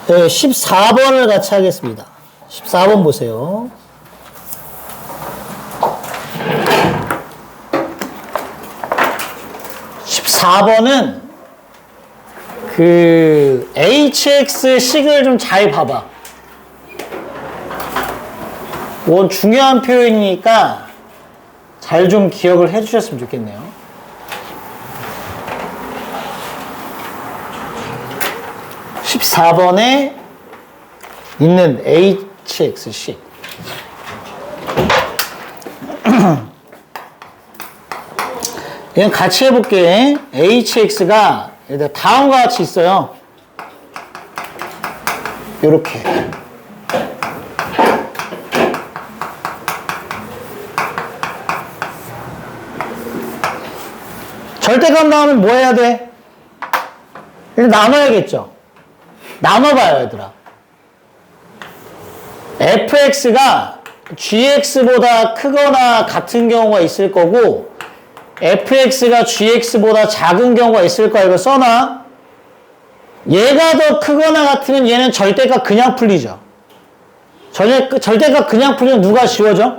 네, 14번을 같이 하겠습니다. 14번 보세요. (14번은) 그 hx식을 좀 잘 봐봐. 이건 중요한 표현이니까 잘 좀 기억을 해 주셨으면 좋겠네요. (14번에) 있는 hx식. 이건 같이 해볼게. hx가 다음과 같이 있어요. 요렇게. 절대값 나오면 뭐 해야 돼? 일단 나눠야겠죠. 나눠봐요, 얘들아. fx가 gx보다 크거나 같은 경우가 있을 거고, fx가 gx보다 작은 경우가 있을 거야. 이거 써놔. 얘가 더 크거나 같으면 얘는 절대값 그냥 풀리죠. 절대값 그냥 풀리면 누가 지워져?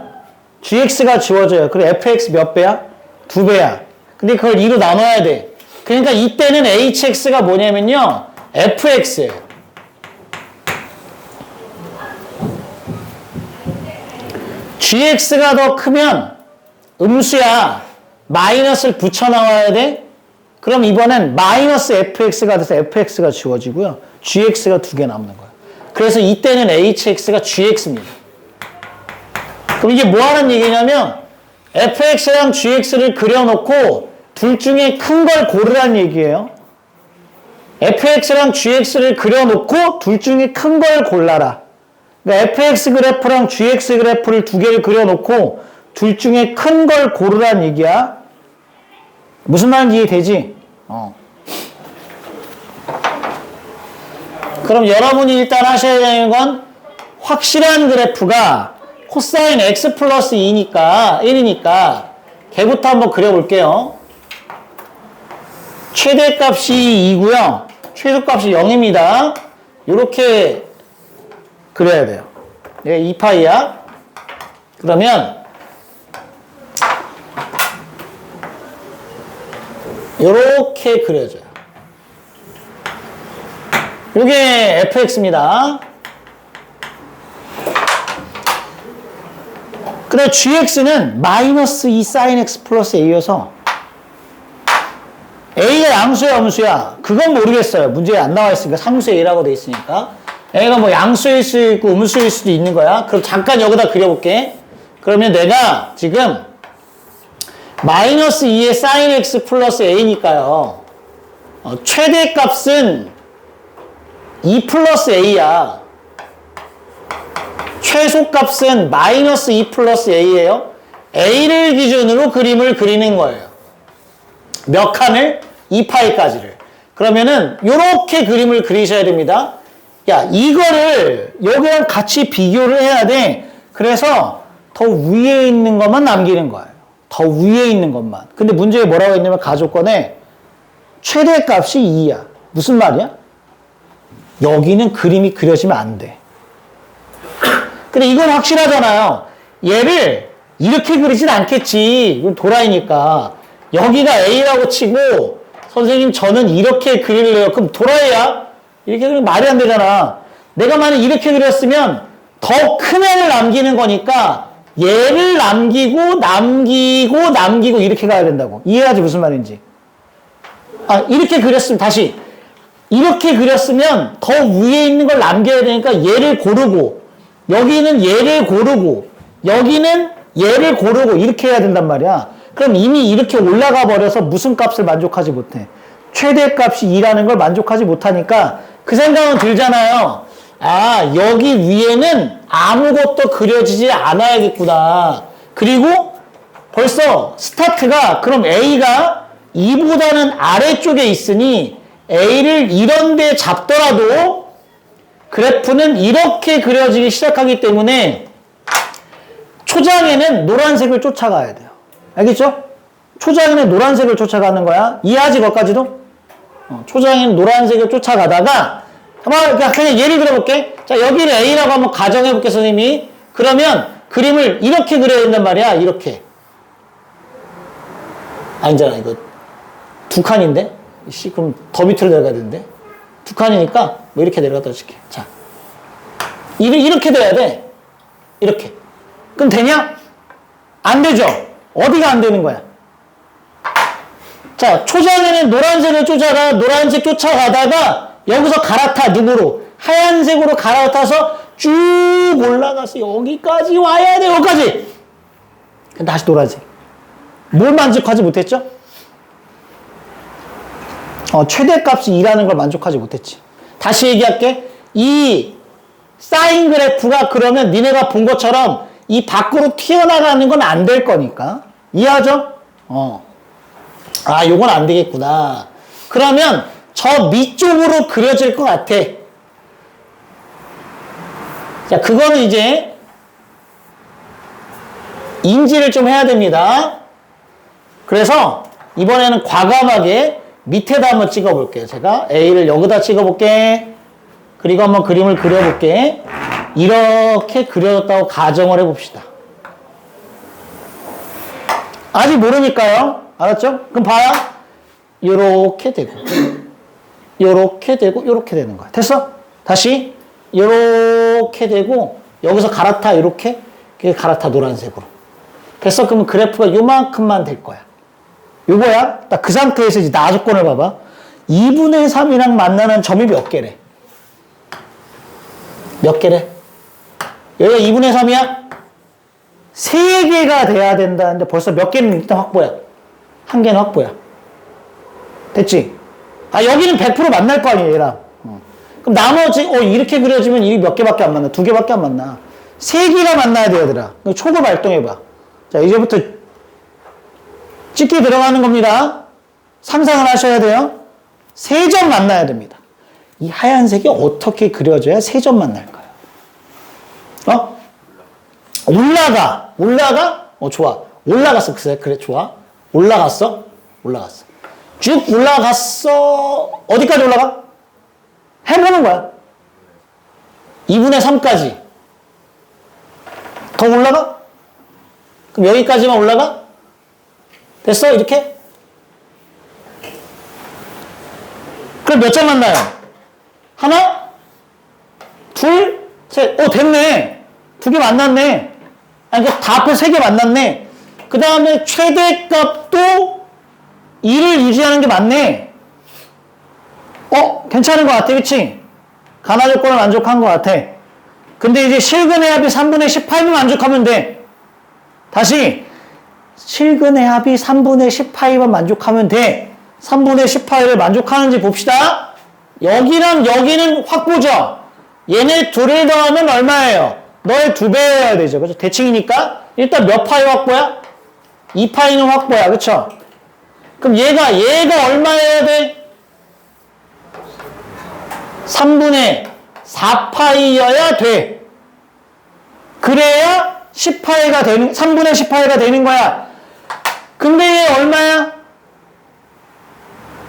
gx가 지워져요. 그럼 fx 몇 배야? 2배야. 근데 그걸 2로 나눠야 돼. 그러니까 이때는 hx가 뭐냐면요, fx예요. gx가 더 크면 음수야. 마이너스를 붙여 나와야 돼. 그럼 이번엔 마이너스 fx가 돼서 fx가 지워지고요. gx가 2개 남는 거야. 그래서 이때는 hx가 gx입니다. 그럼 이게 뭐 하는 얘기냐면 fx랑 gx를 그려놓고 둘 중에 큰 걸 고르라는 얘기예요. fx랑 gx를 그려놓고 둘 중에 큰 걸 골라라. 그러니까 fx 그래프랑 gx 그래프를 두 개를 그려놓고 둘 중에 큰 걸 고르라는 얘기야. 무슨 말인지 이해되지? 그럼 여러분이 일단 하셔야 되는 건 확실한 그래프가 코사인 x 플러스 1이니까 걔부터 한번 그려볼게요. 최대값이 2고요. 최소값이 0입니다. 이렇게 그려야 돼요. 얘가 2파이야. 그러면 이렇게 그려져요. 이게 fx입니다. 그다음 gx는 마이너스 2 sin x 플러스 a여서 a가 양수야 음수야? 그건 모르겠어요. 문제에 안 나와 있으니까 상수의 a라고 돼 있으니까. a가 뭐 양수일 수 있고 음수일 수도 있는 거야. 그럼 잠깐 여기다 그려볼게. 그러면 내가 지금 마이너스 2의 sin x 플러스 a니까요. 최대값은 2 플러스 a야. 최소값은 마이너스 2 플러스 a예요. a를 기준으로 그림을 그리는 거예요. 몇 칸을? 2파이까지를. 그러면은 요렇게 그림을 그리셔야 됩니다. 야, 이거를 여기랑 같이 비교를 해야 돼. 그래서 더 위에 있는 것만 남기는 거예요. 더 위에 있는 것만. 근데 문제에 뭐라고 했냐면 가조건에 최대값이 2야. 무슨 말이야? 여기는 그림이 그려지면 안 돼. 근데 이건 확실하잖아요. 얘를 이렇게 그리진 않겠지. 이건 도라이니까. 여기가 A라고 치고 선생님 저는 이렇게 그릴래요. 그럼 도라이야? 이렇게 그리면 말이 안 되잖아. 내가 만약 이렇게 그렸으면 더 큰 애를 남기는 거니까 얘를 남기고 이렇게 가야 된다고. 이해하지 무슨 말인지. 이렇게 그렸으면 다시 이렇게 그렸으면 더 위에 있는 걸 남겨야 되니까 얘를 고르고 여기는 얘를 고르고 여기는 얘를 고르고 이렇게 해야 된단 말이야. 그럼 이미 이렇게 올라가 버려서 무슨 값을 만족하지 못해. 최대값이 2라는 걸 만족하지 못하니까 그 생각은 들잖아요. 여기 위에는 아무것도 그려지지 않아야겠구나. 그리고 벌써 스타트가 그럼 A가 2보다는 아래쪽에 있으니 A를 이런 데 잡더라도 그래프는 이렇게 그려지기 시작하기 때문에 초장에는 노란색을 쫓아가야 돼요. 알겠죠? 초장에는 노란색을 쫓아가는 거야. 이해하지, 거기까지도? 초장에는 노란색을 쫓아가다가 그냥 예를 들어볼게. 자, 여기를 A라고 한번 가정해볼게, 선생님이. 그러면 그림을 이렇게 그려야 된단 말이야, 이렇게. 아니잖아, 이거. 두 칸인데? 씨, 그럼 더 밑으로 내려가야 되는데? 두 칸이니까, 뭐 이렇게 내려가다 줄게. 자. 이렇게 돼야 돼. 이렇게. 그럼 되냐? 안 되죠? 어디가 안 되는 거야? 자, 초장에는 노란색을 쫓아가, 노란색 쫓아가다가, 여기서 갈아타, 누구로? 하얀색으로 갈아타서 쭉 올라가서 여기까지 와야 돼, 여기까지! 다시 노란색. 뭘 만족하지 못했죠? 최대값이 2라는 걸 만족하지 못했지. 다시 얘기할게. 이 사인 그래프가 그러면 니네가 본 것처럼 이 밖으로 튀어나가는 건 안 될 거니까. 이해하죠? 요건 안 되겠구나. 그러면 저 밑쪽으로 그려질 것 같아. 자, 그거는 이제 인지를 좀 해야 됩니다. 그래서 이번에는 과감하게 밑에다 한번 찍어볼게요. 제가 A를 여기다 찍어볼게. 그리고 한번 그림을 그려볼게. 이렇게 그려졌다고 가정을 해봅시다. 아직 모르니까요. 알았죠? 그럼 봐요. 요렇게 되고, 요렇게 되고, 요렇게 되는 거야. 됐어? 다시 요렇게 되고, 여기서 갈아타, 요렇게. 갈아타, 노란색으로. 됐어? 그러면 그래프가 요만큼만 될 거야. 요거야. 딱 그 상태에서 이제 나 조건을 봐봐. 2분의 3이랑 만나는 점이 몇 개래? 몇 개래? 여기가 2분의 3이야? 3개가 돼야 된다는데 벌써 몇 개는 일단 확보야. 한 개는 확보야. 됐지? 여기는 100% 만날 거 아니야, 얘랑. 그럼 나머지, 이렇게 그려지면 이 몇 개밖에 안 만나. 2개밖에 안 만나. 3개가 만나야 돼, 얘들아. 초급 발동해봐. 자, 이제부터 찍기 들어가는 겁니다. 상상을 하셔야 돼요. 3점 만나야 됩니다. 이 하얀색이 어떻게 그려져야 3점 만날 거예요? 올라가? 좋아. 올라갔어. 그래, 좋아. 올라갔어? 쭉 올라갔어. 어디까지 올라가? 해보는 거야. 2분의 3까지. 더 올라가? 그럼 여기까지만 올라가? 됐어? 이렇게? 그럼 몇 점 만나요? 하나? 둘? 셋. 됐네. 2개 만났네. 그러니까 다 합해 3개 만났네. 그 다음에 최대값도 2를 유지하는 게 맞네. 괜찮은 것 같아. 그치? 가나 조건을 만족한 것 같아. 근데 이제 실근의 합이 3분의 18을 만족하면 돼. 다시. 실근의 합이 3분의 18만 만족하면 돼. 3분의 18을 만족하는지 봅시다. 여기랑 여기는 확보죠. 얘네 둘을 더하면 얼마예요? 너의 2배여야 되죠. 그죠? 대칭이니까. 일단 몇 파이 확보야? 2파이는 확보야. 그쵸? 그럼 얘가 얼마여야 돼? 3분의 4파이여야 돼. 그래야 3분의 18가 되는 거야. 근데 얘 얼마야?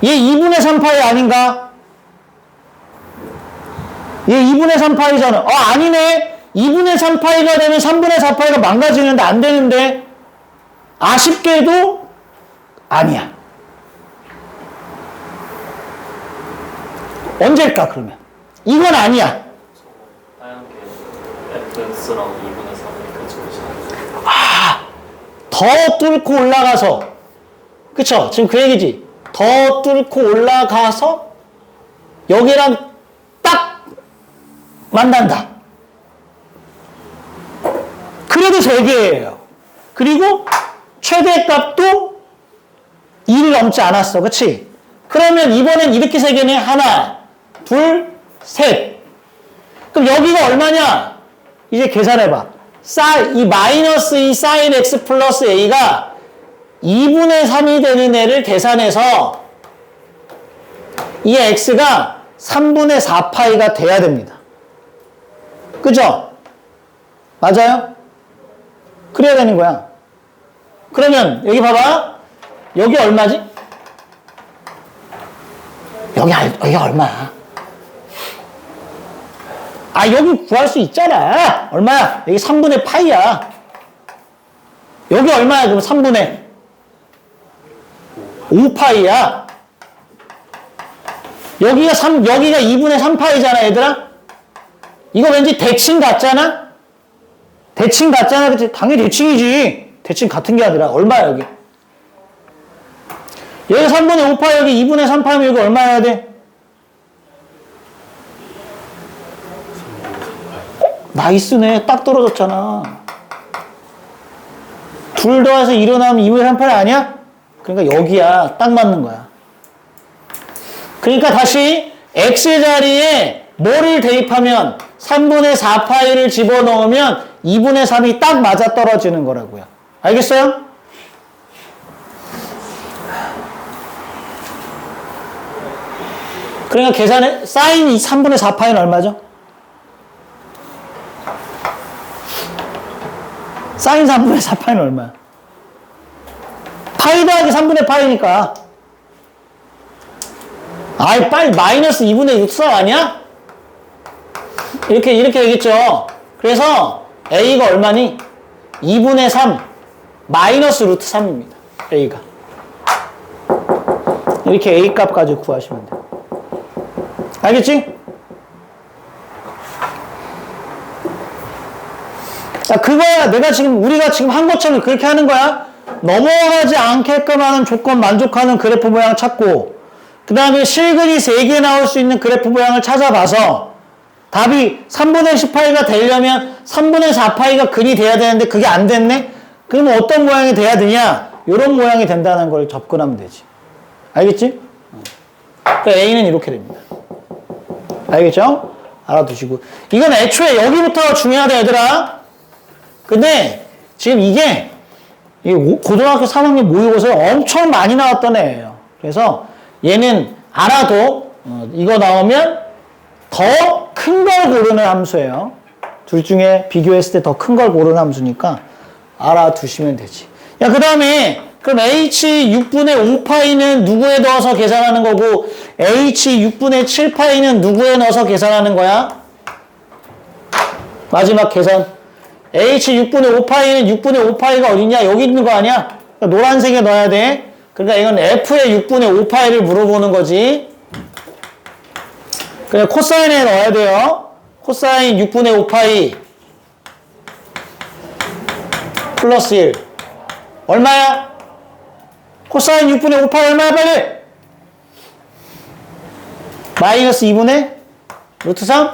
얘 2분의 3파이 아닌가? 얘 2분의 3파이잖아. 아니네. 2분의 3파이가 되면 3분의 4파이가 망가지는데 안 되는데. 아쉽게도 아니야. 언제일까, 그러면? 이건 아니야. 하얀 게 fx랑 2분의 3이 그쪽이잖아요. 더 뚫고 올라가서. 그쵸? 지금 그 얘기지? 더 뚫고 올라가서 여기랑 딱 만난다. 그래도 3개예요. 그리고 최대값도 2를 넘지 않았어. 그치? 그러면 이번엔 이렇게 3개네. 하나, 둘, 셋. 그럼 여기가 얼마냐? 이제 계산해봐. 이 마이너스 이 사인 x 플러스 a가 2분의 3이 되는 애를 계산해서 이 x가 3분의 4파이가 돼야 됩니다. 그죠? 맞아요? 그래야 되는 거야. 그러면 여기 봐봐. 여기 얼마지? 여기 얼마야? 아, 여기 구할 수 있잖아. 얼마야? 여기 3분의 파이야. 여기 얼마야? 그럼 3분의 5파이야. 여기가 2분의 3파이잖아, 얘들아? 이거 왠지 대칭 같잖아? 대칭 같잖아, 그치? 당연히 대칭이지. 대칭 같은 게 아니라, 얼마야, 여기? 여기 3분의 5파, 여기 2분의 3파이면 여기 얼마 해야 돼? 나이스네. 딱 떨어졌잖아. 둘 더해서 일어나면 2분의 3파이 아니야? 그러니까 여기야. 딱 맞는 거야. 그러니까 다시 x 자리에 뭐를 대입하면 3분의 4파이를 집어넣으면 2분의 3이 딱 맞아 떨어지는 거라고요. 알겠어요? 그러니까 계산해. 사인 3분의 4파이는 얼마죠? 사인 3분의 4파이는 얼마야? 파이 더하기 3분의 파이니까. 아이, 빨리 마이너스 2분의 6 아니야? 이렇게 얘기했죠. 그래서 A가 얼마니? 2분의 3 마이너스 루트 3입니다. A가. 이렇게 A 값 가지고 구하시면 돼요. 알겠지? 자, 그거야. 우리가 지금 한 것처럼 그렇게 하는 거야. 넘어가지 않게끔 하는 조건 만족하는 그래프 모양을 찾고, 그 다음에 실근이 3개 나올 수 있는 그래프 모양을 찾아봐서 답이 3분의 10파이가 되려면 3분의 4파이가 근이 돼야 되는데 그게 안 됐네? 그러면 어떤 모양이 돼야 되냐? 이런 모양이 된다는 걸 접근하면 되지. 알겠지? 그러니까 A는 이렇게 됩니다. 알겠죠? 알아두시고. 이건 애초에 여기부터가 중요하다, 얘들아. 근데 지금 이게 고등학교 3학년 모의고사에 엄청 많이 나왔던 애예요. 그래서 얘는 알아도 이거 나오면 더 큰 걸 고르는 함수예요. 둘 중에 비교했을 때 더 큰 걸 고르는 함수니까 알아두시면 되지. 야, 그 다음에 그럼 H 6분의 5파이는 누구에 넣어서 계산하는 거고 H 6분의 7파이는 누구에 넣어서 계산하는 거야? 마지막 계산. H 6분의 5파이는 6분의 5파이가 어딨냐? 여기 있는 거 아니야? 그러니까 노란색에 넣어야 돼. 그러니까 이건 F의 6분의 5파이를 물어보는 거지. 그냥 코사인에 넣어야 돼요. 코사인 6분의 5파이 플러스 1. 얼마야? 코사인 6분의 5파이 얼마야, 빨리? 마이너스 2분의 루트 3?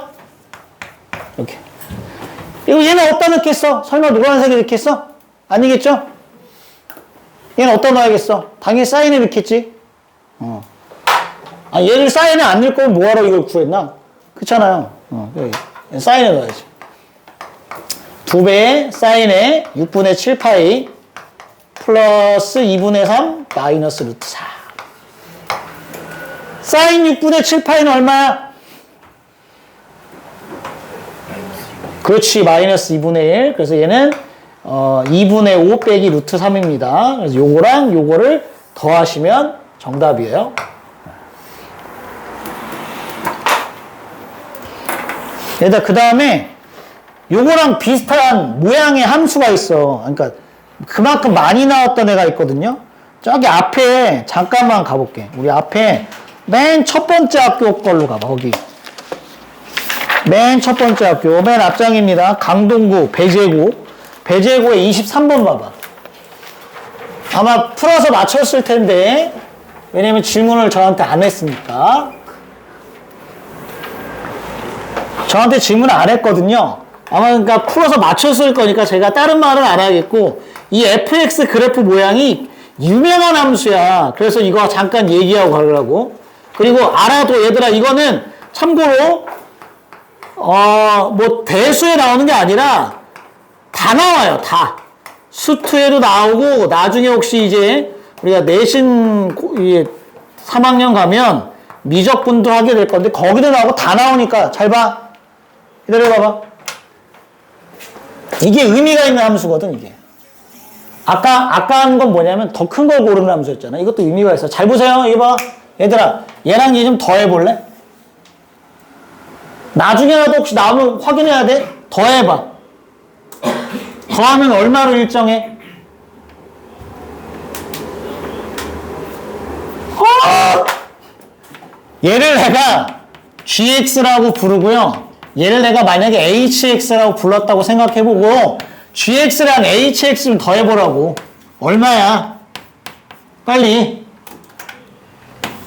이렇게. 이거 얘는 어디다 넣겠어? 설마 노란색에 넣겠어? 아니겠죠? 얘는 어디다 넣어야겠어? 당연히 사인에 넣겠지? 아, 얘를 사인에 안 넣을 거면 뭐하러 이걸 구했나? 그렇잖아요. 여기. 사인에 넣어야지. 2배의 사인에 6분의 7파이 플러스 2분의 3 마이너스 루트 4. 사인 6분의 7파이는 얼마야? 그렇지, 마이너스 2분의 1. 그래서 얘는 2분의 5 빼기 루트 3입니다. 그래서 요거랑 요거를 더하시면 정답이에요. 얘들아, 그 다음에 요거랑 비슷한 모양의 함수가 있어. 그러니까 그만큼 많이 나왔던 애가 있거든요. 저기 앞에 잠깐만 가볼게. 우리 앞에 맨 첫 번째 학교 걸로 가봐. 거기 맨 첫 번째 학교 맨 앞장입니다. 강동구 배제고의 23번 봐봐. 아마 풀어서 맞췄을 텐데 왜냐면 질문을 저한테 안 했으니까. 저한테 질문 안 했거든요. 아마 그러니까 풀어서 맞췄을 거니까 제가 다른 말은 안 하겠고, 이 fx 그래프 모양이 유명한 함수야. 그래서 이거 잠깐 얘기하고 가려고. 그리고 알아도 얘들아, 이거는 참고로 뭐 대수에 나오는 게 아니라 다 나와요. 다. 수투에도 나오고, 나중에 혹시 이제 우리가 내신 3학년 가면 미적분도 하게 될 건데 거기도 나오고 다 나오니까 잘 봐. 기다려봐봐. 이게 의미가 있는 함수거든, 이게. 아까 한 건 뭐냐면 더 큰 걸 고르는 함수였잖아. 이것도 의미가 있어. 잘 보세요. 이거 봐. 얘들아, 얘랑 얘 좀 더 해볼래? 나중에라도 혹시 나오면 확인해야 돼? 더해봐. 더하면 얼마로 일정해? 얘를 내가 gx라고 부르고요. 얘를 내가 만약에 hx라고 불렀다고 생각해보고 gx랑 hx 좀 더해보라고. 얼마야? 빨리.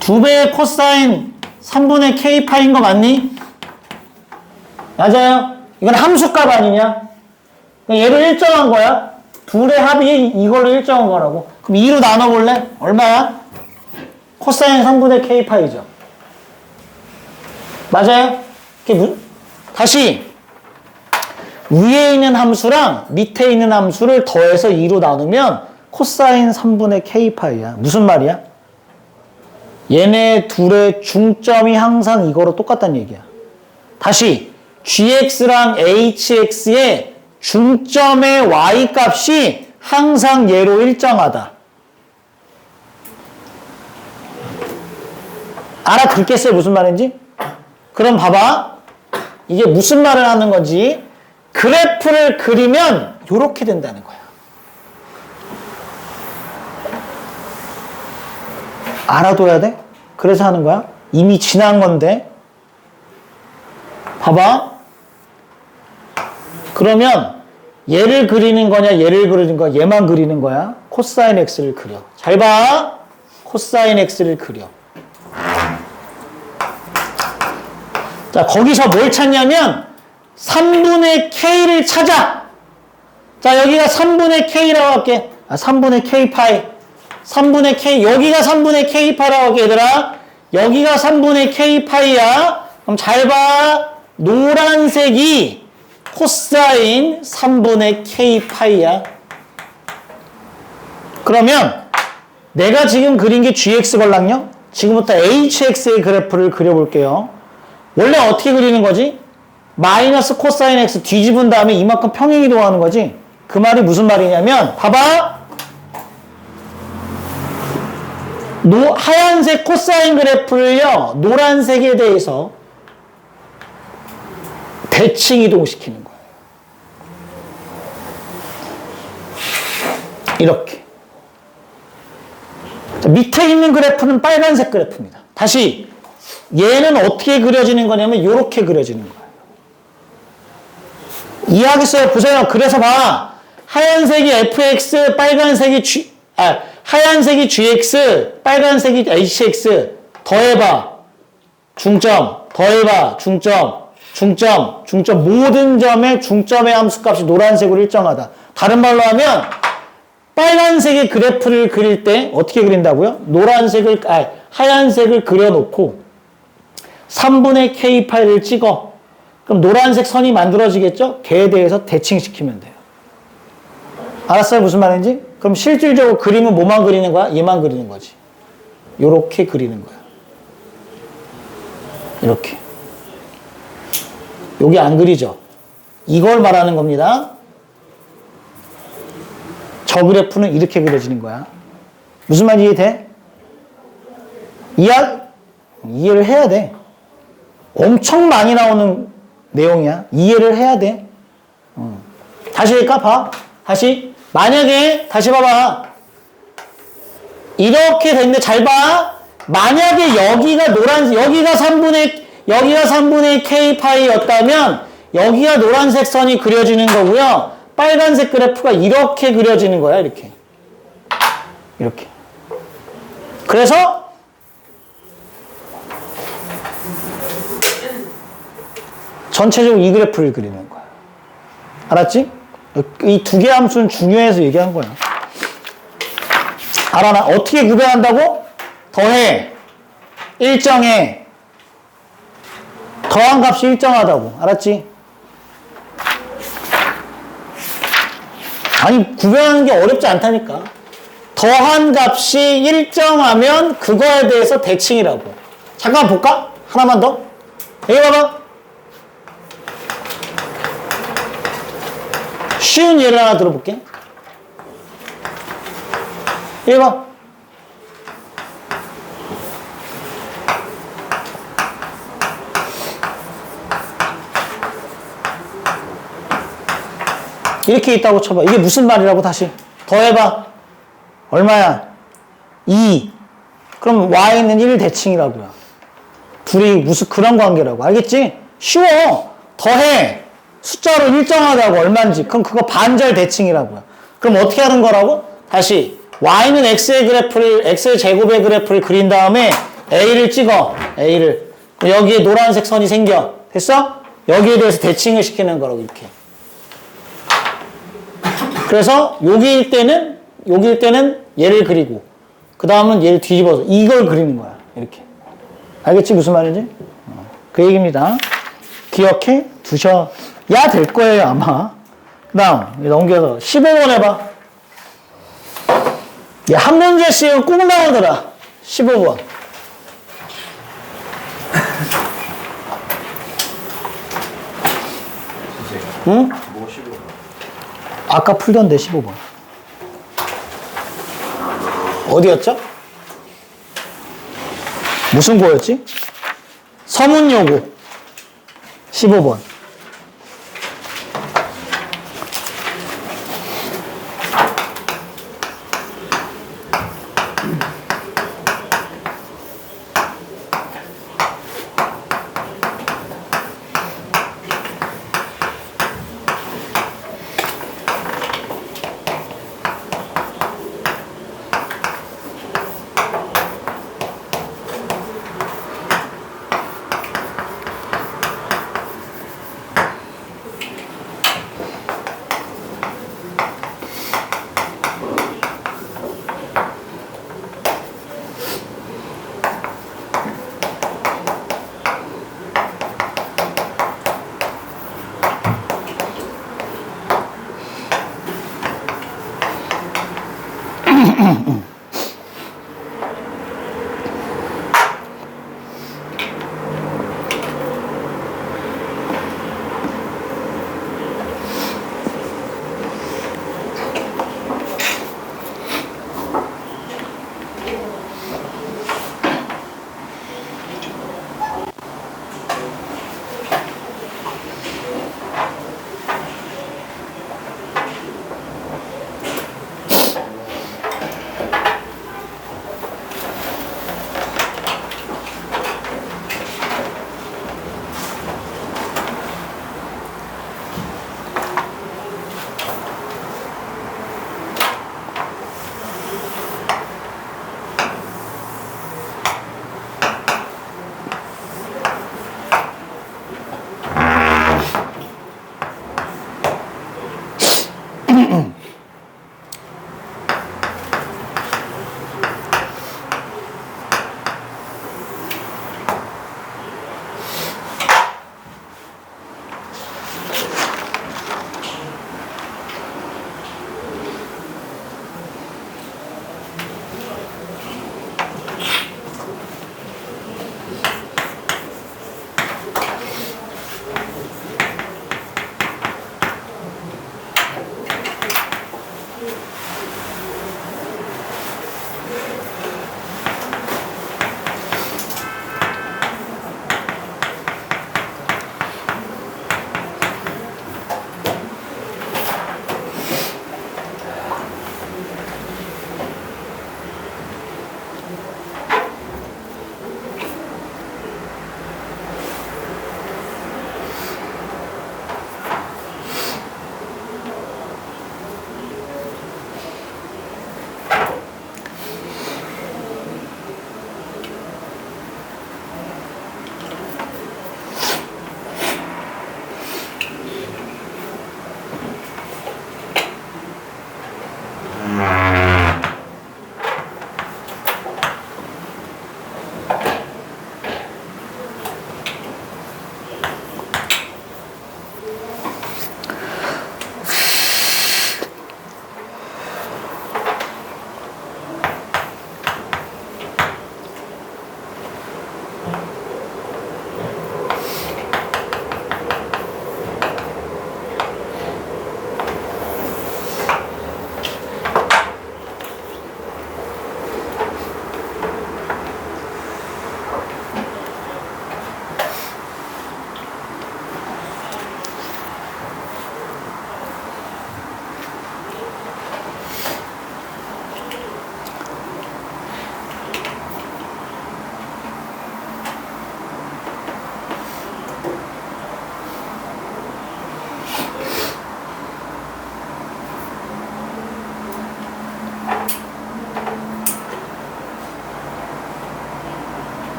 2배의 코사인 3분의 k파인 거 맞니? 맞아요? 이건 함수값 아니냐? 얘를 일정한 거야. 둘의 합이 이걸로 일정한 거라고. 그럼 2로 나눠볼래? 얼마야? 코사인 3분의 k파이죠. 맞아요? 다시 위에 있는 함수랑 밑에 있는 함수를 더해서 2로 나누면 코사인 3분의 k파이야. 무슨 말이야? 얘네 둘의 중점이 항상 이거로 똑같다는 얘기야. 다시 gx랑 hx의 중점의 y값이 항상 얘로 일정하다. 알아듣겠어요? 무슨 말인지? 그럼 봐봐. 이게 무슨 말을 하는 건지. 그래프를 그리면 이렇게 된다는 거야. 알아둬야 돼? 그래서 하는 거야. 이미 지난 건데. 봐봐. 그러면 얘를 그리는 거냐, 얘를 그리는 거야, 얘만 그리는 거야. 코사인 x를 그려. 잘 봐. 코사인 x를 그려. 자, 거기서 뭘 찾냐면 3분의 k를 찾아. 자, 여기가 3분의 k라고 할게. 3분의 k파이. 3분의 k. 여기가 3분의 k파라고 할게, 얘들아. 여기가 3분의 k파이야. 그럼 잘 봐. 노란색이 코사인 3분의 k파이야. 그러면 내가 지금 그린 게 gx 걸랑요? 지금부터 hx의 그래프를 그려볼게요. 원래 어떻게 그리는 거지? 마이너스 코사인 x 뒤집은 다음에 이만큼 평행이동하는 거지. 그 말이 무슨 말이냐면 봐봐. 하얀색 코사인 그래프를요. 노란색에 대해서 대칭 이동시키는 거예요. 이렇게. 자, 밑에 있는 그래프는 빨간색 그래프입니다. 다시 얘는 어떻게 그려지는 거냐면 이렇게 그려지는 거예요. 이해하겠어요? 보세요. 그래서 봐. 하얀색이 fx, 빨간색이 하얀색이 gx, 빨간색이 hx. 더해봐. 중점. 더해봐. 중점. 중점. 중점. 모든 점의 중점의 함수값이 노란색으로 일정하다. 다른 말로 하면 빨간색의 그래프를 그릴 때 어떻게 그린다고요? 하얀색을 그려놓고 3분의 k 파이를 찍어. 그럼 노란색 선이 만들어지겠죠? 걔에 대해서 대칭시키면 돼요. 알았어요? 무슨 말인지? 그럼 실질적으로 그림은 뭐만 그리는 거야? 얘만 그리는 거지. 요렇게 그리는 거야. 이렇게. 여기 안 그리죠? 이걸 말하는 겁니다. 저 그래프는 이렇게 그려지는 거야. 무슨 말인지 이해돼? 이해를 해야 돼. 엄청 많이 나오는 내용이야. 이해를 해야 돼. 다시 할까? 봐. 다시. 만약에, 다시 봐봐. 이렇게 됐는데 잘 봐. 만약에 여기가 여기가 3분의 k파이였다면 여기가 노란색 선이 그려지는 거고요. 빨간색 그래프가 이렇게 그려지는 거야. 이렇게. 이렇게. 그래서 전체적으로 이 그래프를 그리는 거야. 알았지? 이 두 개 함수는 중요해서 얘기한 거야. 알아나? 어떻게 구별한다고? 더해. 일정해. 더한 값이 일정하다고. 알았지? 아니, 구별하는 게 어렵지 않다니까. 더한 값이 일정하면 그거에 대해서 대칭이라고. 잠깐만 볼까? 하나만 더. 여기 봐봐. 쉬운 예를 하나 들어볼게. 여기 봐. 이렇게 있다고 쳐봐. 이게 무슨 말이라고 다시 더해봐. 얼마야? 2. 그럼 y는 1 대칭이라고요. 둘이 무슨 그런 관계라고. 알겠지? 쉬워. 더해. 숫자로 일정하다고 얼마인지. 그럼 그거 반절 대칭이라고요. 그럼 어떻게 하는 거라고? 다시 y는 x의 그래프를 x의 제곱의 그래프를 그린 다음에 a를 찍어. a를. 그럼 여기에 노란색 선이 생겨. 됐어? 여기에 대해서 대칭을 시키는 거라고 이렇게. 그래서 여기일 때는 얘를 그리고 그 다음은 얘를 뒤집어서 이걸 그리는 거야. 이렇게. 알겠지? 무슨 말인지? 그 얘기입니다. 기억해 두셔야 될 거예요, 아마. 그 다음, 넘겨서 15번 해봐. 얘 한 문제씩은 꼭 나오더라. 15번. 응? 뭐 15번? 아까 풀던데 15번. 어디였죠? 무슨 거였지? 서문 요구 15번.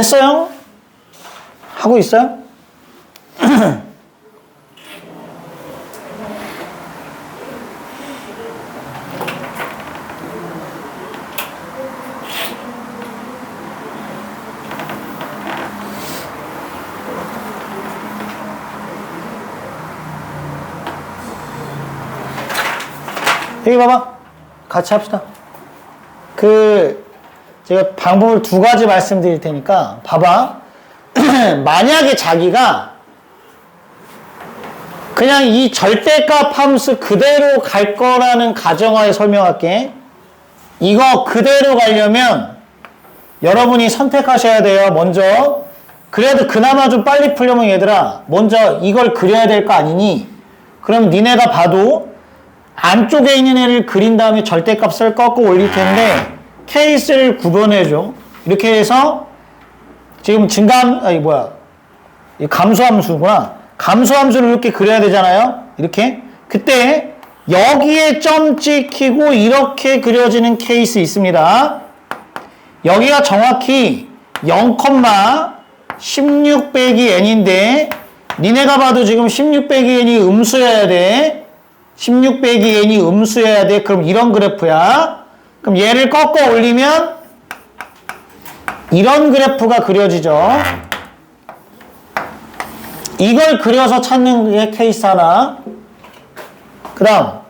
했어요? 하고 있어요? 여기 봐봐. 같이 합시다. 제가 방법을 두 가지 말씀드릴 테니까, 봐봐. 만약에 자기가 그냥 이 절대값 함수 그대로 갈 거라는 가정하에 설명할게. 이거 그대로 가려면 여러분이 선택하셔야 돼요. 먼저. 그래도 그나마 좀 빨리 풀려면 얘들아, 먼저 이걸 그려야 될 거 아니니? 그럼 니네가 봐도 안쪽에 있는 애를 그린 다음에 절대값을 꺾고 올릴 텐데 케이스를 구분해줘. 이렇게 해서 지금 이 감소함수구나. 감소함수를 이렇게 그려야 되잖아요. 이렇게. 그때 여기에 점 찍히고 이렇게 그려지는 케이스 있습니다. 여기가 정확히 0,16 빼기 n인데 니네가 봐도 지금 16 빼기 n이 음수여야 돼. 16 빼기 n이 음수여야 돼. 그럼 이런 그래프야. 그럼 얘를 꺾어 올리면 이런 그래프가 그려지죠. 이걸 그려서 찾는 게 케이스 하나. 그 다음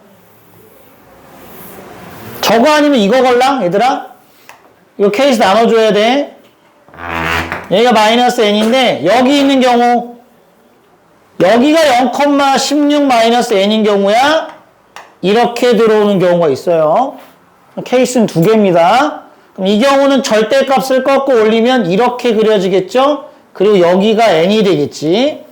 저거 아니면 이거 걸랑 얘들아? 이거 케이스 나눠줘야 돼. 여기가 마이너스 n인데 여기 있는 경우 여기가 0,16 마이너스 n인 경우야 이렇게 들어오는 경우가 있어요. 케이스는 두 개입니다. 그럼 이 경우는 절대값을 꺾고 올리면 이렇게 그려지겠죠? 그리고 여기가 n이 되겠지.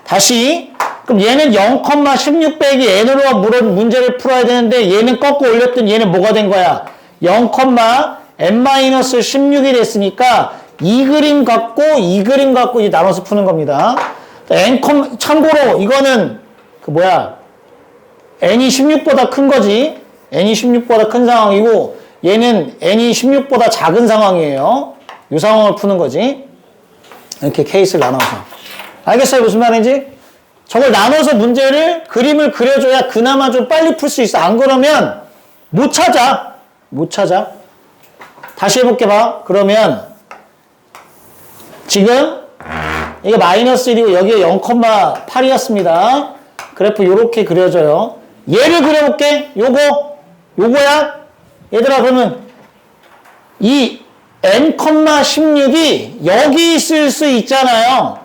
다시 그럼 얘는 0,16 빼기 n으로 문제를 풀어야 되는데 얘는 꺾고 올렸더니 얘는 뭐가 된 거야? 0,n-16이 됐으니까 이 그림 갖고 이 그림 갖고 이제 나눠서 푸는 겁니다. 참고로 이거는 n이 16보다 큰 거지. n이 16보다 큰 상황이고 얘는 n이 16보다 작은 상황이에요. 이 상황을 푸는 거지. 이렇게 케이스를 나눠서. 알겠어요? 무슨 말인지? 저걸 나눠서 그림을 그려줘야 그나마 좀 빨리 풀 수 있어. 안 그러면 못 찾아. 다시 해볼게 봐. 그러면 지금 이게 마이너스 1이고 여기에 0,8이었습니다. 그래프 요렇게 그려져요. 얘를 그려볼게. 요거야. 얘들아 그러면 이 n,16이 여기 있을 수 있잖아요.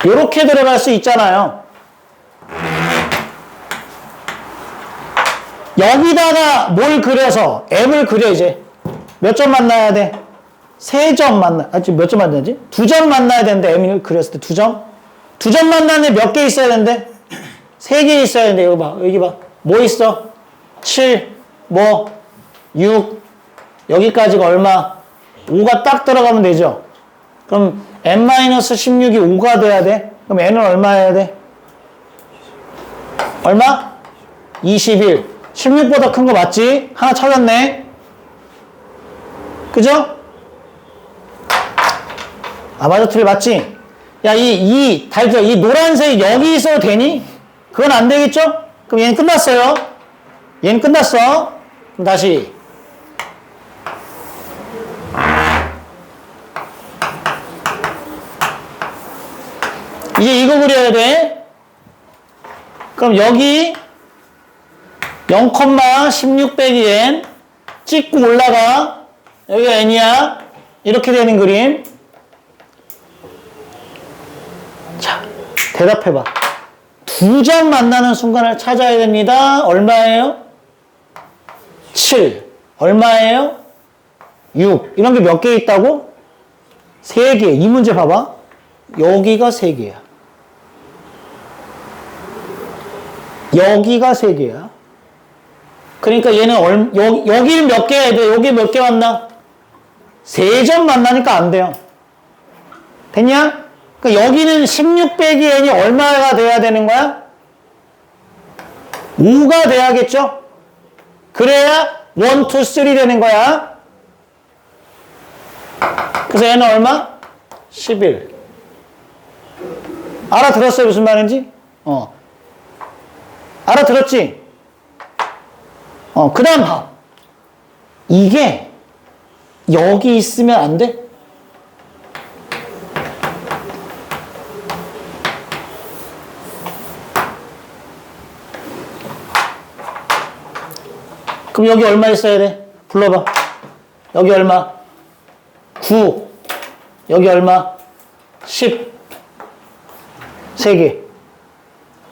요렇게 들어갈 수 있잖아요. 여기다가 뭘 그려서 m을 그려 이제. 몇 점 만나야 돼? 3점 지금 몇 점 만나지? 2점 만나야 되는데 m을 그렸을 때 2점? 2점 만나는데 몇 개 있어야 되는데? 3개 있어야 되는데 여기 봐. 뭐 있어? 7, 6, 여기까지가 얼마? 5가 딱 들어가면 되죠? 그럼 n-16이 5가 돼야 돼? 그럼 n은 얼마 해야 돼? 얼마? 21. 16보다 큰 거 맞지? 하나 찾았네. 그죠? 맞아, 틀려, 맞지? 야, 이 노란색이 여기 있어도 되니? 그건 안 되겠죠? 그럼 얘는 끝났어요. 얘는 끝났어. 그럼 다시. 이제 이거 그려야 돼. 그럼 여기 0,16 빼기 n 찍고 올라가. 여기가 n이야. 이렇게 되는 그림. 자, 대답해봐. 2점 만나는 순간을 찾아야 됩니다. 얼마예요? 7. 얼마예요? 6. 이런 게 몇 개 있다고? 3개. 이 문제 봐봐. 여기가 3개야. 여기가 3개야. 그러니까 얘는 여기는 몇 개 해야 돼? 여기 몇 개 만나? 3점 만나니까 안 돼요. 됐냐? 그러니까 여기는 16 빼기 n이 얼마가 돼야 되는 거야? 5가 돼야겠죠? 그래야 1, 2, 3 되는 거야. 그래서 얘는 얼마? 11. 알아들었어요? 무슨 말인지? 알아들었지? 그 다음 봐. 이게 여기 있으면 안 돼? 그럼 여기 얼마 있어야 돼? 불러봐. 여기 얼마? 9. 여기 얼마? 10. 3개.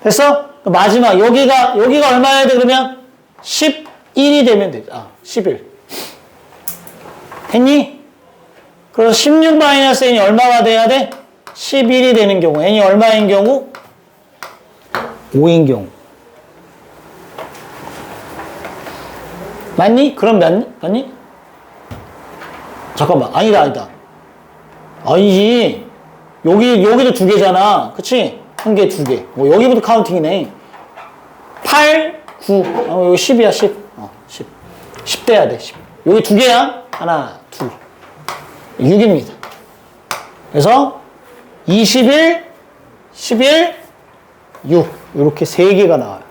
됐어? 마지막. 여기가 얼마여야 돼, 그러면? 11이 되면 되지. 11. 됐니? 그래서 16-n이 얼마가 돼야 돼? 11이 되는 경우. n이 얼마인 경우? 5인 경우. 맞니? 그럼 맞니? 잠깐만. 아니다. 아니지. 여기도 2개잖아. 그치? 1개, 2개. 여기부터 카운팅이네. 8, 9. 여기 10이야, 10. 10. 10 돼야 돼, 10. 여기 2개야. 하나, 둘. 6입니다. 그래서 21, 11, 6. 이렇게 3개가 나와요.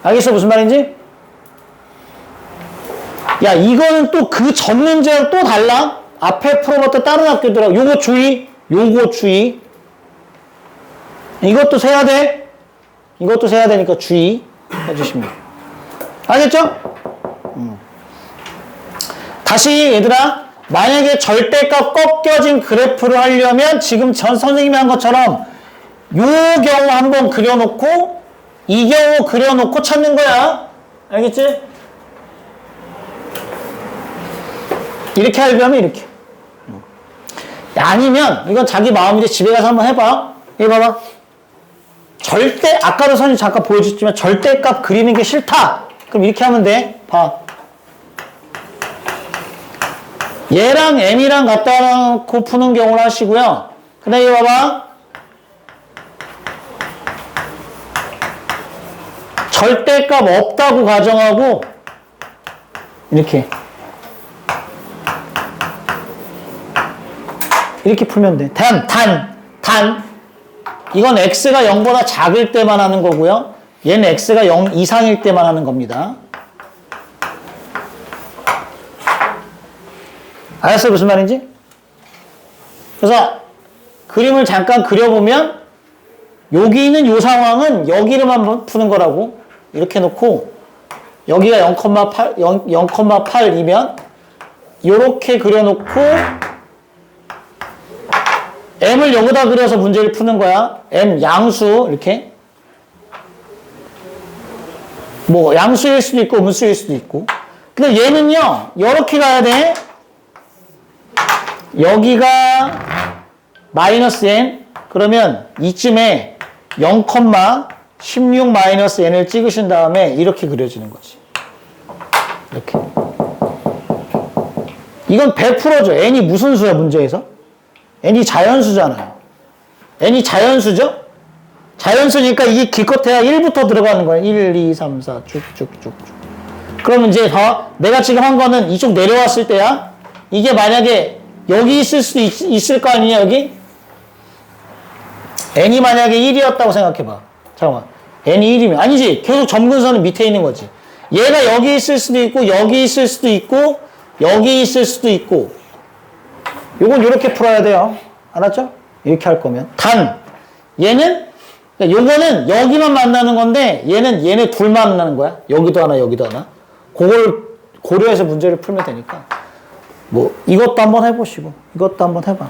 알겠어? 무슨 말인지? 야, 이거는 또 그 전 문제랑 또 달라? 앞에 풀어봤던 다른 학교들하고. 요거 주의. 이것도 세야 돼. 이것도 세야 되니까 주의 해주시면 돼요. 알겠죠? 다시 얘들아, 만약에 절대값 꺾여진 그래프를 하려면 지금 전 선생님이 한 것처럼 요 경우 한번 그려놓고 이 경우 그려놓고 찾는 거야. 알겠지? 이렇게 하려면 이렇게. 아니면 이건 자기 마음인데 집에 가서 한번 해봐. 이거 봐봐. 아까도 선생님 잠깐 보여줬지만 절대값 그리는 게 싫다. 그럼 이렇게 하면 돼. 봐. 얘랑 m이랑 갖다 놓고 푸는 경우를 하시고요. 그 다음에 이거 봐봐. 절대값 없다고 가정하고 이렇게 풀면 돼. 단. 이건 x가 0보다 작을 때만 하는 거고요. 얘는 x가 0 이상일 때만 하는 겁니다. 알았어요? 무슨 말인지? 그래서 그림을 잠깐 그려보면 여기 있는 이 상황은 여기로만 푸는 거라고 이렇게 놓고 여기가 0,8이면 이렇게 그려놓고 m을 여기다 그려서 문제를 푸는 거야. m 양수 이렇게 뭐 양수일 수도 있고 음수일 수도 있고. 근데 얘는요 이렇게 가야 돼. 여기가 마이너스 n 그러면 이쯤에 0,16 마이너스 n을 찍으신 다음에 이렇게 그려지는 거지. 이렇게. 이건 100%죠. n이 무슨 수야 문제에서? n이 자연수잖아요. n이 자연수죠? 자연수니까 이게 기껏해야 1부터 들어가는 거예요. 1, 2, 3, 4 쭉쭉쭉. 그러면 이제 봐. 내가 지금 한 거는 이쪽 내려왔을 때야. 이게 만약에 여기 있을 수도 있을 거 아니냐 여기? n이 만약에 1이었다고 생각해봐. 잠깐만. n이 1이면 아니지. 계속 점근선은 밑에 있는 거지. 얘가 여기 있을 수도 있고 여기 있을 수도 있고 여기 있을 수도 있고 요건 이렇게 풀어야 돼요. 알았죠? 이렇게 할 거면. 얘는 요거는 여기만 만나는 건데 얘네 둘만 만나는 거야. 여기도 하나 여기도 하나. 그걸 고려해서 문제를 풀면 되니까 뭐 이것도 한번 해보시고 이것도 한번 해봐.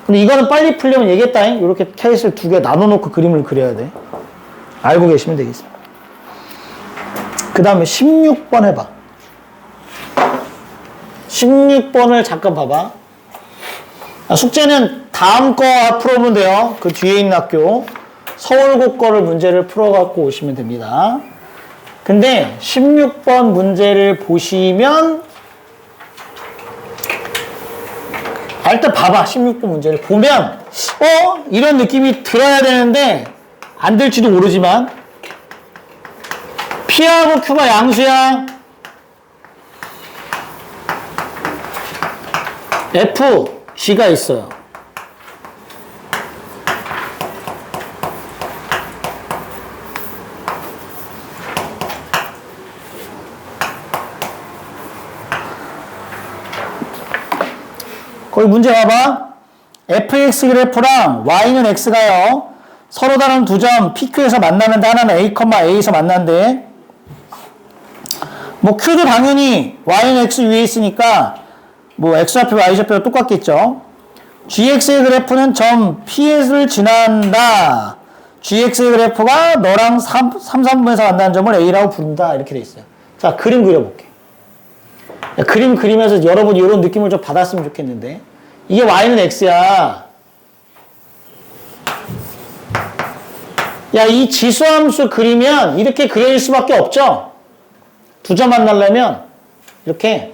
근데 이거는 빨리 풀려면 얘기했다잉. 이렇게 케이스를 2개 나눠놓고 그림을 그려야 돼. 알고 계시면 되겠습니다. 그 다음에 16번 해봐. 16번을 잠깐 봐봐. 숙제는 다음 거 풀어보면 돼요. 그 뒤에 있는 학교. 서울고 거를 문제를 풀어갖고 오시면 됩니다. 근데 16번 문제를 보시면 일단 봐봐. 16번 문제를 보면 이런 느낌이 들어야 되는데 안 들지도 모르지만 P하고 Q가 양수야. FG가 있어요. 거기 문제 봐봐. fx 그래프랑 y는 x가요. 서로 다른 두 점 PQ에서 만나는데 하나는 A, A에서 만난대. 뭐 Q도 당연히 y는 x 위에 있으니까 뭐 x좌표, y좌표가 똑같겠죠. gx의 그래프는 점 P를 지난다. gx의 그래프가 너랑 3분에서 만나는 점을 A라고 부른다. 이렇게 돼 있어요. 자, 그림 그려볼게. 그림 그리면서 여러분이 이런 느낌을 좀 받았으면 좋겠는데, 이게 y는 x야. 야, 이 지수함수 그리면 이렇게 그려질 수밖에 없죠? 두 점 만나려면 이렇게,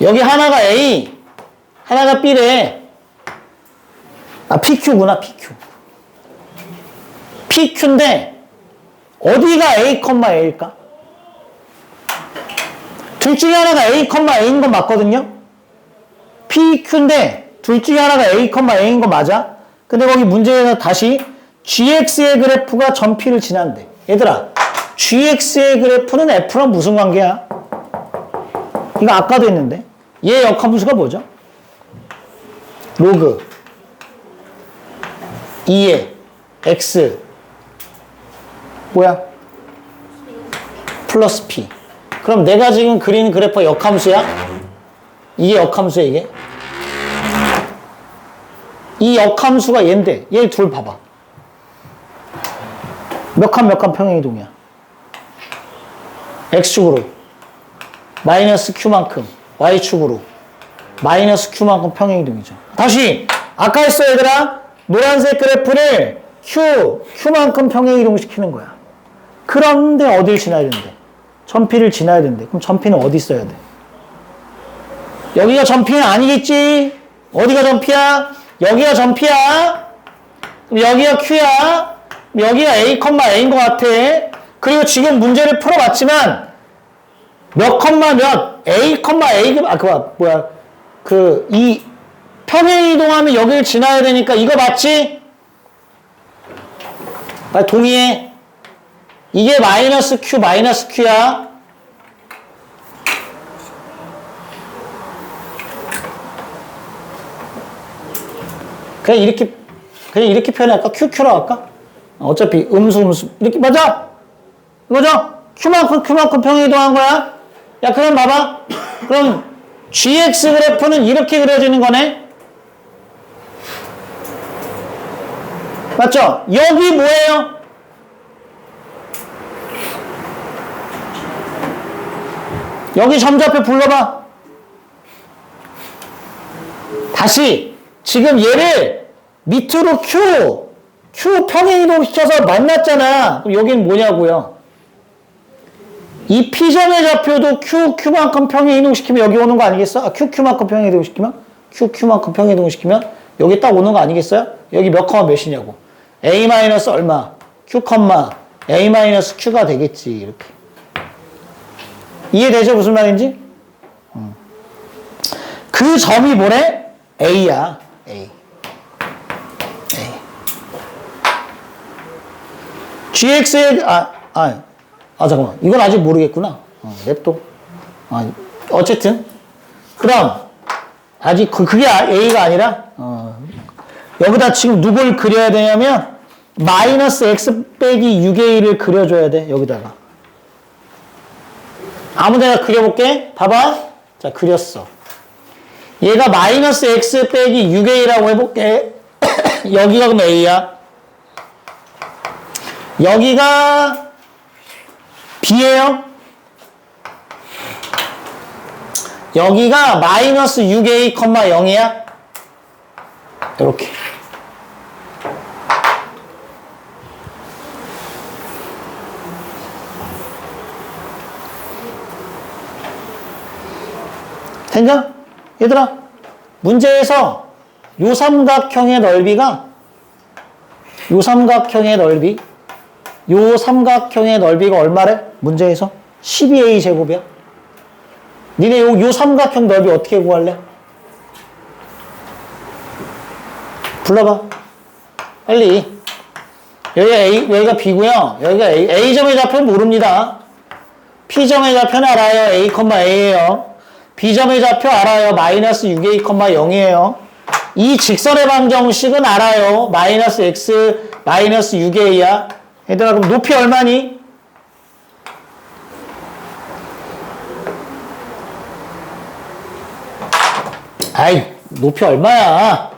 여기 하나가 A, 하나가 B래. 아, PQ구나, PQ. PQ인데 어디가 A, A일까? 둘 중에 하나가 A, A인 건 맞거든요? PQ인데 둘 중에 하나가 A, A인 거 맞아? 근데 거기 문제에서 다시 GX의 그래프가 점 P를 지난대. 얘들아, GX의 그래프는 F랑 무슨 관계야? 이거 아까도 했는데. 얘 역함수가 뭐죠? 로그 2의 X 뭐야? 플러스 P. 그럼 내가 지금 그리는 그래프가 역함수야? 이게 역함수야, 이게? 이 역함수가 얘인데, 얘 둘 봐봐. 몇 칸 평행이동이야? X축으로 마이너스 Q만큼, Y축으로 마이너스 Q만큼 평행이동이죠. 다시 아까 했어, 얘들아. 노란색 그래프를 Q만큼 평행이동시키는 거야. 그런데 어딜 지나야 된대? 점 P를 지나야 된대. 그럼 점 P는 어디 있어야 돼? 여기가 점 P는 아니겠지? 어디가 점 P야? 여기가 점 P야? 그럼 여기가 Q야? 여기가 A, A인 것 같아. 그리고 지금 문제를 풀어봤지만 몇 컴마 몇 A, 이 평행 이동하면 여기를 지나야 되니까 이거 맞지? 빨리 동의해. 이게 마이너스 Q야. 그냥 이렇게 표현할까? QQ로 할까? 어차피 음수. 이렇게, 맞아? 이거죠? Q만큼 평행 이동한 거야? 야, 그럼 봐봐. 그럼 GX 그래프는 이렇게 그려지는 거네? 맞죠? 여기 뭐예요? 여기 점좌표 불러봐. 다시 지금 얘를 밑으로 Q 평행이동 시켜서 만났잖아. 그럼 여기는 뭐냐고요? 이 P점의 좌표도 Q만큼 평행이동 시키면 여기 오는 거 아니겠어? 아, QQ만큼 평행이동 시키면? QQ만큼 평행이동 시키면 여기 딱 오는 거 아니겠어요? 여기 몇 컴마 몇이냐고. A 마이너스 얼마? Q 컴마 A 마이너스 Q가 되겠지. 이렇게. 이해되죠? 무슨 말인지? 그 점이 뭐래? A야. A. GX의, 잠깐만. 이건 아직 모르겠구나. 냅둬. 어쨌든. 그럼, 아직 그게 A가 아니라, 여기다 지금 누굴 그려야 되냐면, 마이너스 X 빼기 6A를 그려줘야 돼, 여기다가. 아무 데나 그려볼게. 봐봐. 자, 그렸어. 얘가 마이너스 X 빼기 6A라고 해볼게. 여기가 그럼 A야. 여기가 B예요. 여기가 마이너스 6A, 0이야. 이렇게. 됐냐? 얘들아, 문제에서 요 삼각형의 넓이가 요 삼각형의 넓이가 얼마래? 문제에서 12A 제곱이야. 니네 요 삼각형 넓이 어떻게 구할래? 불러봐. 빨리. 여기가 A, 여기가 B고요. 여기가 A. A점의 좌표는 모릅니다. P점의 좌표는 알아요. A, A예요. B점의 좌표 알아요. 마이너스 6A, 0이에요. 이 직선의 방정식은 알아요. 마이너스 X, 마이너스 6A야. 얘들아, 그럼 높이 얼마니? 아이, 높이 얼마야?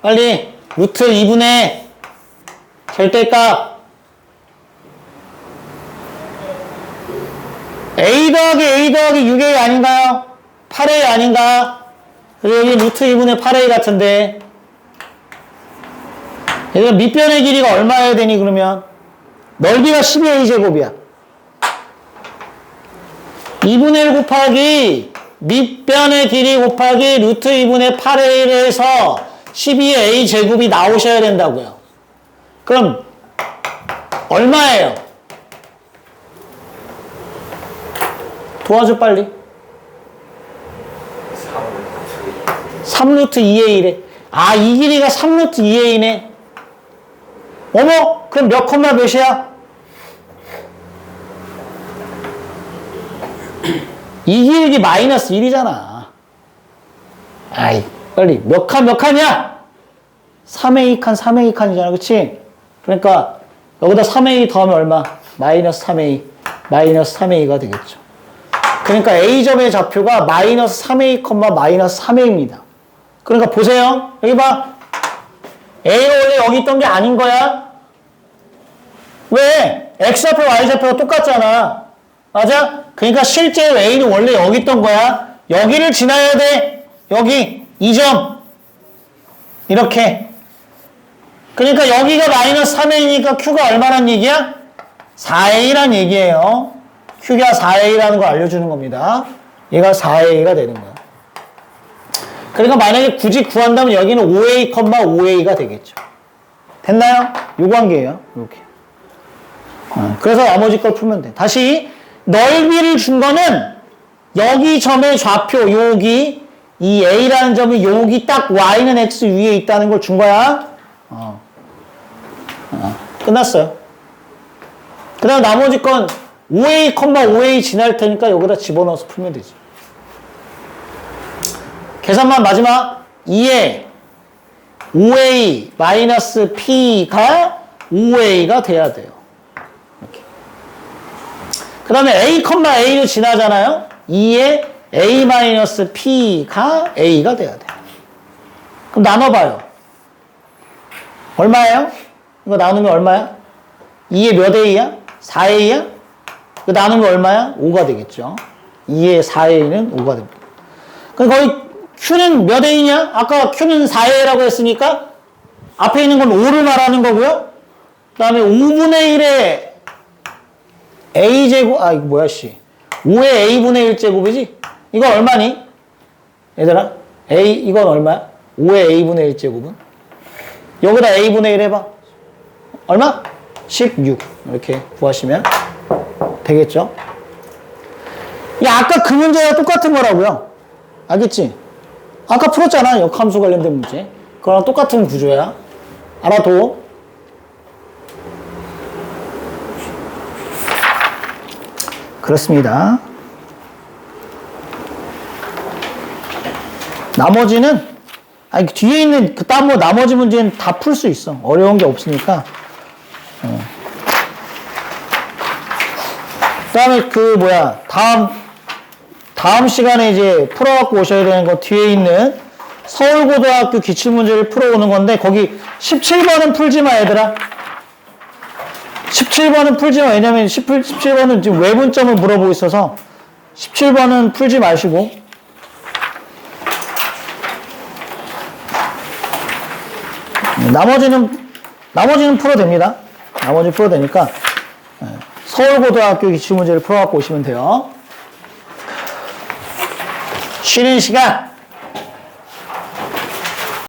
빨리. 루트 2분의 절대값. A 더하기 6A 아닌가요? 8A 아닌가? 그리고 여기 루트 2분의 8A 같은데. 얘들아, 밑변의 길이가 얼마여야 되니, 그러면? 넓이가 12A 제곱이야. 2분의 1 곱하기 밑변의 길이 곱하기 루트 2분의 8A를 해서 12A 제곱이 나오셔야 된다고요. 그럼 얼마예요? 도와줘 빨리. 3루트 2A래. 아, 이 길이가 3루트 2A네. 어머, 그럼 몇 콤마 몇이야? 이 길이 마이너스 1이잖아. 아이, 빨리. 몇 칸이야? 3A 칸, 3A 칸이잖아. 그치? 그러니까, 여기다 3A 더하면 얼마? 마이너스 3A. 마이너스 3A가 되겠죠. 그러니까 A점의 좌표가 마이너스 3A, 마이너스 3A입니다. 그러니까 보세요. 여기 봐. A가 원래 여기 있던 게 아닌 거야? 왜? X좌표, Y좌표가 똑같잖아. 맞아? 그러니까 실제 A는 원래 여기 있던 거야. 여기를 지나야 돼. 여기 2점. 이렇게. 그러니까 여기가 마이너스 3A니까 Q가 얼마란 얘기야? 4A란 얘기예요. Q가 4A라는 걸 알려주는 겁니다. 얘가 4A가 되는 거야. 그러니까 만약에 굳이 구한다면 여기는 5A, 5A가 되겠죠. 됐나요? 요 관계예요. 이렇게. 그래서 나머지 걸 풀면 돼. 다시 넓이를 준 거는 여기 점의 좌표 여기 이 A라는 점이 여기 딱 Y는 X 위에 있다는 걸 준 거야. 끝났어요. 그 다음 나머지 건 5A, 5A 지날 테니까 여기다 집어넣어서 풀면 되지. 계산만 마지막 2에 5A 마이너스 P가 5A가 돼야 돼요. 이렇게. 그 다음에 A, A로 지나잖아요. 2에 A 마이너스 P가 A가 돼야 돼요. 그럼 나눠봐요. 얼마예요? 이거 나누면 얼마야? 2에 몇 A야? 4A야? 이거 나누면 얼마야? 5가 되겠죠. 2에 4A는 5가 됩니다. 그럼 거의 Q는 몇 A냐? 아까 Q는 4A라고 했으니까 앞에 있는 건 5를 말하는 거고요. 그 다음에 5분의 1에 A제곱, 이거 뭐야, 씨. 5의 A분의 1제곱이지? 이거 얼마니? 얘들아, 이건 얼마야? 5의 A분의 1제곱은? 여기다 A분의 1 해봐. 얼마? 16. 이렇게 구하시면 되겠죠? 야, 아까 그 문제와 똑같은 거라고요. 알겠지? 아까 풀었잖아. 역함수 관련된 문제. 그거랑 똑같은 구조야. 알아둬. 그렇습니다. 나머지는 뒤에 있는 나머지 문제는 다 풀 수 있어. 어려운 게 없으니까. 그다음에 다음 시간에 이제 풀어갖고 오셔야 되는 거 뒤에 있는 서울고등학교 기출문제를 풀어오는 건데 거기 17번은 풀지 마, 얘들아. 17번은 풀지 마. 왜냐면 17번은 지금 외분점을 물어보고 있어서 17번은 풀지 마시고 나머지는 풀어도 됩니다. 나머지 풀어도 되니까 서울고등학교 기출문제를 풀어갖고 오시면 돼요. 쉬는 시간